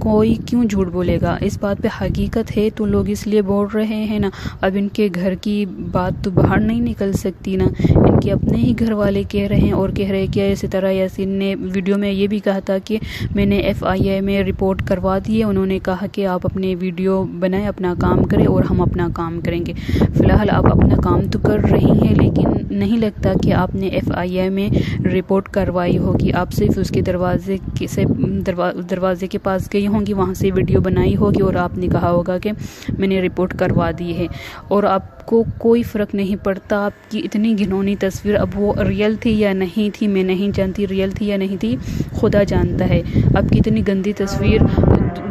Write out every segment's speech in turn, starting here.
کوئی کیوں جھوٹ بولے گا؟ اس بات پہ حقیقت ہے تو لوگ اس لیے بول رہے ہیں نا. اب ان کے گھر کی بات تو باہر نہیں نکل سکتی نا. ان کے اپنے ہی گھر والے کہہ رہے ہیں اور کہہ رہے ہیں کہ ستارہ یاسین نے ویڈیو میں یہ بھی کہا تھا کہ میں نے FIA میں رپورٹ کروا دی ہے. انہوں نے کہا کہ آپ اپنے ویڈیو بنائیں، اپنا کام کریں اور ہم اپنا کام کریں گے. فی الحال آپ اپنا کام تو کر رہی ہیں، لیکن نہیں لگتا کہ آپ نے FIA میں رپورٹ کروائی ہوگی. آپ صرف اس کے دروازے کے پاس گئی ہوں گی، وہاں سے ویڈیو بنائی ہوگی اور آپ نے کہا ہوگا کہ میں نے رپورٹ کروا دی ہے. اور آپ کو کوئی فرق نہیں پڑتا. آپ کی اتنی گھنونی تصویر، اب وہ ریئل تھی یا نہیں تھی میں نہیں جانتی، ریئل تھی یا نہیں تھی خدا جانتا ہے. آپ کی اتنی گندی تصویر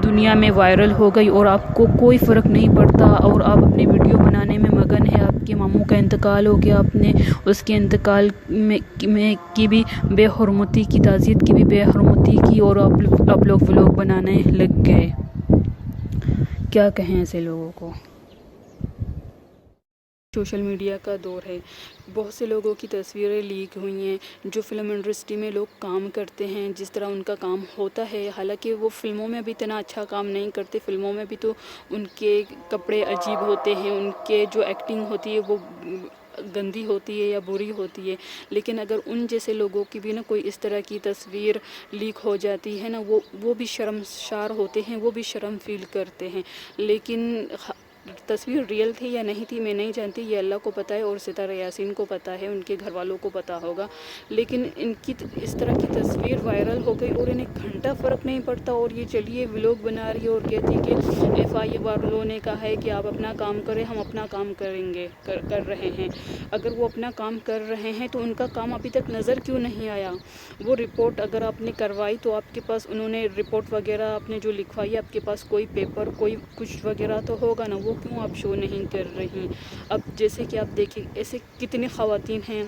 دنیا میں وائرل ہو گئی اور آپ کو کوئی فرق نہیں پڑتا، اور آپ اپنے ویڈیو بنانے میں مگن ہے. آپ کے ماموں کا انتقال ہو گیا، آپ نے اس کے انتقال میں کی بھی بے حرمتی کی، تعزیت کی بھی بے حرمتی کی، اور آپ لوگ ولاگ بنانے لگ گئے. کیا کہیں ایسے لوگوں کو؟ سوشل میڈیا کا دور ہے. بہت سے لوگوں کی تصویریں لیک ہوئی ہیں جو فلم انڈسٹری میں لوگ کام کرتے ہیں، جس طرح ان کا کام ہوتا ہے. حالانکہ وہ فلموں میں بھی اتنا اچھا کام نہیں کرتے. فلموں میں بھی تو ان کے کپڑے عجیب ہوتے ہیں، ان کے جو ایکٹنگ ہوتی ہے وہ گندی ہوتی ہے یا بری ہوتی ہے. لیکن اگر ان جیسے لوگوں کی بھی نا کوئی اس طرح کی تصویر لیک ہو جاتی ہے نا، وہ بھی شرمسار ہوتے ہیں، وہ بھی شرم فیل کرتے ہیں. لیکن تصویر ریئل تھی یا نہیں تھی میں نہیں جانتی، یہ اللہ کو پتہ ہے اور ستارہ یاسین کو پتہ ہے، ان کے گھر والوں کو پتہ ہوگا. لیکن ان کی اس طرح کی تصویر وائرل ہو گئی اور انہیں گھنٹہ فرق نہیں پڑتا، اور یہ چلیے ولاگ بنا رہی ہے اور کہتی کہ FIA والوں نے کہا ہے کہ آپ اپنا کام کریں، ہم اپنا کام کریں گے، کر رہے ہیں. اگر وہ اپنا کام کر رہے ہیں تو ان کا کام ابھی تک نظر کیوں نہیں آیا؟ وہ رپورٹ اگر آپ نے کروائی تو آپ کے پاس انہوں نے رپورٹ وغیرہ آپ نے جو لکھوائی ہے، آپ کے پاس کوئی پیپر کوئی کچھ وغیرہ تو ہوگا نا، وہ کیوں آپ شو نہیں کر رہی؟ اب جیسے کہ آپ دیکھیں ایسے کتنی خواتین ہیں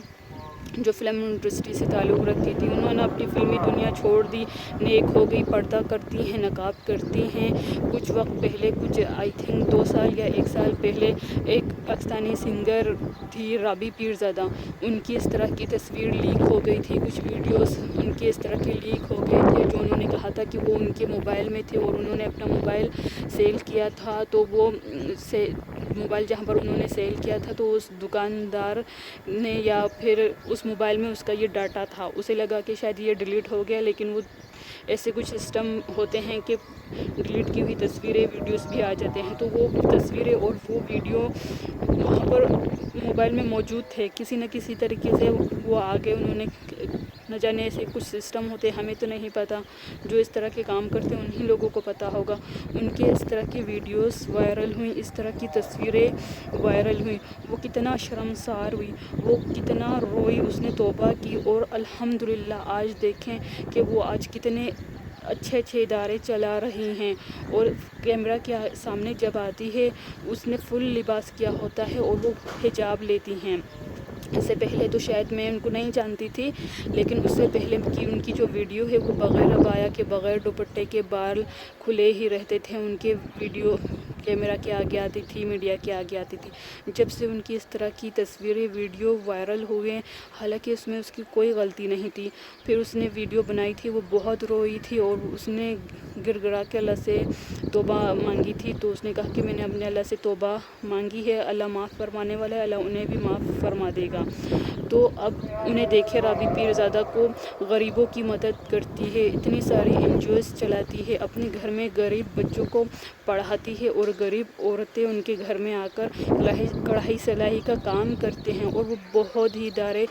جو فلم انڈسٹری سے تعلق رکھتی تھی، انہوں نے اپنی فلمی دنیا چھوڑ دی، نیک ہو گئی، پردہ کرتی ہیں، نقاب کرتی ہیں. کچھ وقت پہلے آئی تھنک 2 سال یا 1 سال پہلے ایک پاکستانی سنگر تھی رابی پیرزادہ، ان کی اس طرح کی تصویر لیک ہو گئی تھی. کچھ ویڈیوز ان کی اس طرح کے لیک ہو گئے تھے جو انہوں نے کہا تھا کہ وہ ان کے موبائل میں تھے، اور انہوں نے اپنا موبائل سیل کیا تھا. تو وہ موبائل جہاں پر انہوں نے سیل کیا تھا تو اس دکاندار نے یا پھر اس موبائل میں اس کا یہ ڈاٹا تھا، اسے لگا کہ شاید یہ ڈیلیٹ ہو گیا. لیکن وہ ایسے کچھ سسٹم ہوتے ہیں کہ ڈیلیٹ کی ہوئی تصویریں ویڈیوز بھی آ جاتے ہیں. تو وہ تصویریں اور وہ ویڈیو وہاں پر موبائل میں موجود تھے، کسی نہ کسی طریقے سے وہ آگے انہوں نے نہ جانے ایسے کچھ سسٹم ہوتے، ہمیں تو نہیں پتہ. جو اس طرح کے کام کرتے انہی لوگوں کو پتہ ہوگا. ان کے اس طرح کی ویڈیوز وائرل ہوئیں، اس طرح کی تصویریں وائرل ہوئیں. وہ کتنا شرمسار ہوئی، وہ کتنا روئی، اس نے توبہ کی. اور الحمدللہ آج دیکھیں کہ وہ آج کتنے اچھے ادارے چلا رہی ہیں. اور کیمرہ کے سامنے جب آتی ہے اس نے فل لباس کیا ہوتا ہے اور وہ حجاب لیتی ہیں. اس سے پہلے تو شاید میں ان کو نہیں جانتی تھی، لیکن اس سے پہلے کی ان کی جو ویڈیو ہے وہ بغیر عبایا کے، بغیر دوپٹے کے، بال کھلے ہی رہتے تھے. ان کے ویڈیو کیمرہ کے آگے آتی تھی، میڈیا کے آگے آتی تھی. جب سے ان کی اس طرح کی تصویریں ویڈیو وائرل ہوئے، حالانکہ اس میں اس کی کوئی غلطی نہیں تھی. پھر اس نے ویڈیو بنائی تھی، وہ بہت روئی تھی اور اس نے گر گڑا کے اللہ سے توبہ مانگی تھی. تو اس نے کہا کہ میں نے اپنے اللہ سے توبہ مانگی ہے، اللہ معاف فرمانے والا ہے، اللہ انہیں بھی معاف فرما دے گا. تو اب انہیں دیکھے رابی پیرزادہ کو غریبوں کی مدد کرتی ہے، اتنی ساری NGOs چلاتی ہے، اپنے گھر میں غریب بچوں کو پڑھاتی ہے، اور غریب عورتیں ان کے گھر میں آ کر کڑھائی سلائی کا کام کرتے ہیں. اور وہ بہت ہی ادارے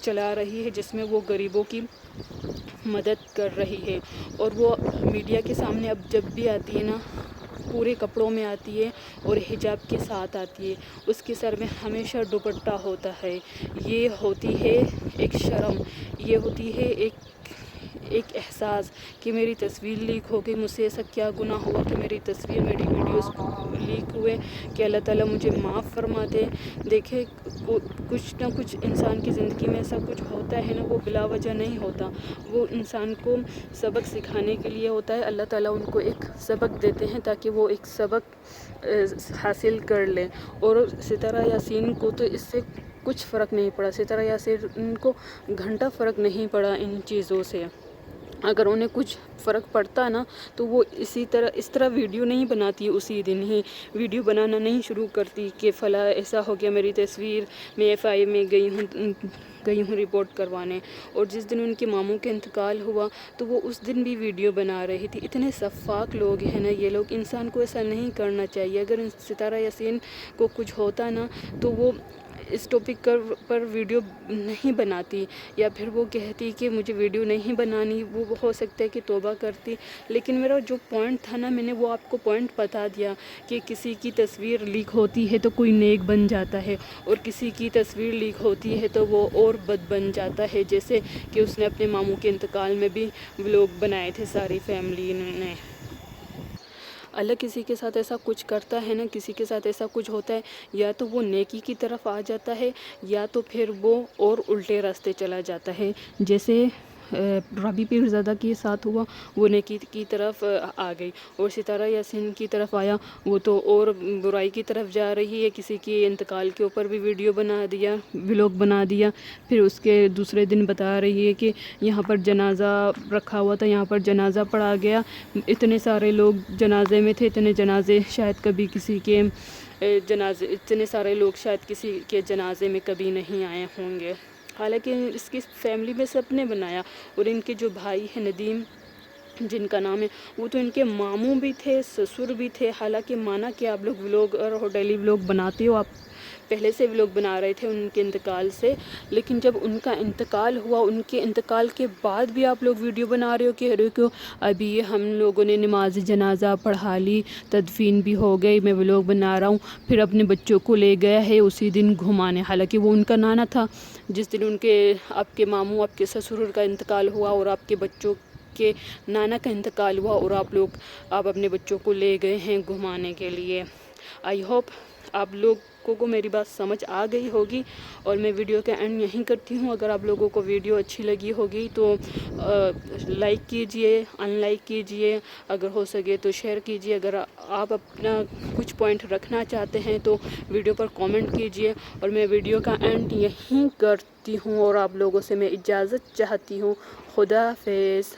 چلا رہی ہے جس میں وہ غریبوں کی مدد کر رہی ہے. اور وہ میڈیا کے سامنے اب جب بھی آتی ہے نا، پورے کپڑوں میں آتی ہے اور حجاب کے ساتھ آتی ہے. اس کے سر میں ہمیشہ دوپٹہ ہوتا ہے. یہ ہوتی ہے ایک شرم، یہ ہوتی ہے ایک احساس کہ میری تصویر لیک ہو گئی، مجھ سے ایسا کیا گناہ ہوا کہ میری تصویر، میری ویڈیوز لیک ہوئے، کہ اللہ تعالیٰ مجھے معاف فرما دے. دیکھیں کچھ نہ کچھ انسان کی زندگی میں ایسا کچھ ہوتا ہے نا، وہ بلا وجہ نہیں ہوتا، وہ انسان کو سبق سکھانے کے لیے ہوتا ہے. اللہ تعالیٰ ان کو ایک سبق دیتے ہیں تاکہ وہ ایک سبق حاصل کر لیں. اور ستارہ یاسین کو تو اس سے کچھ فرق نہیں پڑا، ستارہ یاسین کو گھنٹہ فرق نہیں پڑا ان چیزوں سے. اگر انہیں کچھ فرق پڑتا نا تو وہ اس طرح ویڈیو نہیں بناتی، اسی دن ہی ویڈیو بنانا نہیں شروع کرتی کہ فلاں ایسا ہو گیا، میری تصویر میں FI میں گئی ہوں رپورٹ کروانے۔ اور جس دن ان کے ماموں کا انتقال ہوا تو وہ اس دن بھی ویڈیو بنا رہی تھی۔ اتنے شفاق لوگ ہیں نا یہ لوگ، انسان کو ایسا نہیں کرنا چاہیے۔ اگر ستارہ یاسین کو کچھ ہوتا نا تو وہ اس ٹاپک پر ویڈیو نہیں بناتی، یا پھر وہ کہتی کہ مجھے ویڈیو نہیں بنانی، وہ ہو سکتا ہے کہ توبہ کرتی۔ لیکن میرا جو پوائنٹ تھا نا، میں نے وہ آپ کو پوائنٹ بتا دیا کہ کسی کی تصویر لیک ہوتی ہے تو کوئی نیک بن جاتا ہے، اور کسی کی تصویر لیک ہوتی ہے تو وہ اور بد بن جاتا ہے، جیسے کہ اس نے اپنے ماموں کے انتقال میں بھی ولاگ بنائے تھے ساری فیملی نے۔ اللہ کسی کے ساتھ ایسا کچھ کرتا ہے نا، کسی کے ساتھ ایسا کچھ ہوتا ہے، یا تو وہ نیکی کی طرف آ جاتا ہے، یا تو پھر وہ اور الٹے راستے چلا جاتا ہے۔ جیسے رابی پیرزادہ کے ساتھ ہوا، وہ نیکی کی طرف آ گئی، اور ستارہ یاسین کی طرف آیا، وہ تو اور برائی کی طرف جا رہی ہے۔ کسی کے انتقال کے اوپر بھی ویڈیو بنا دیا، ولاگ بنا دیا، پھر اس کے دوسرے دن بتا رہی ہے کہ یہاں پر جنازہ رکھا ہوا تھا، یہاں پر جنازہ پڑھا گیا، اتنے سارے لوگ جنازے میں تھے، اتنے جنازے شاید کبھی کسی کے اتنے سارے لوگ شاید کسی کے جنازے میں کبھی نہیں آئے ہوں گے۔ حالانکہ اس کی فیملی میں سب نے بنایا، اور ان کے جو بھائی ہیں ندیم جن کا نام ہے، وہ تو ان کے ماموں بھی تھے، سسر بھی تھے۔ حالانکہ مانا کہ آپ لوگ ولاگ اور ڈیلی ولاگ بناتے ہو، آپ پہلے سے ولاگ بنا رہے تھے ان کے انتقال سے، لیکن جب ان کا انتقال ہوا، ان کے انتقال کے بعد بھی آپ لوگ ویڈیو بنا رہے ہو، کہہ رہے ہو کہ ابھی ہم لوگوں نے نماز جنازہ پڑھا لی، تدفین بھی ہو گئی، میں ولاگ بنا رہا ہوں، پھر اپنے بچوں کو لے گیا ہے اسی دن گھمانے۔ حالانکہ وہ ان کا نانا تھا، جس دن ان کے آپ کے ماموں، آپ کے سسر کا انتقال ہوا اور آپ کے بچوں کے نانا کا انتقال ہوا، اور آپ اپنے بچوں کو لے گئے ہیں گھمانے کے لیے۔ آئی ہوپ آپ لوگوں کو میری بات سمجھ آ گئی ہوگی، اور میں ویڈیو کا اینڈ یہیں کرتی ہوں۔ اگر آپ لوگوں کو ویڈیو اچھی لگی ہوگی تو لائک کیجئے، ان لائک کیجئے، اگر ہو سکے تو شیئر کیجئے۔ اگر آپ اپنا کچھ پوائنٹ رکھنا چاہتے ہیں تو ویڈیو پر کامنٹ کیجئے، اور میں ویڈیو کا اینڈ یہیں کرتی ہوں، اور آپ لوگوں سے میں اجازت چاہتی ہوں۔ خدا حافظ۔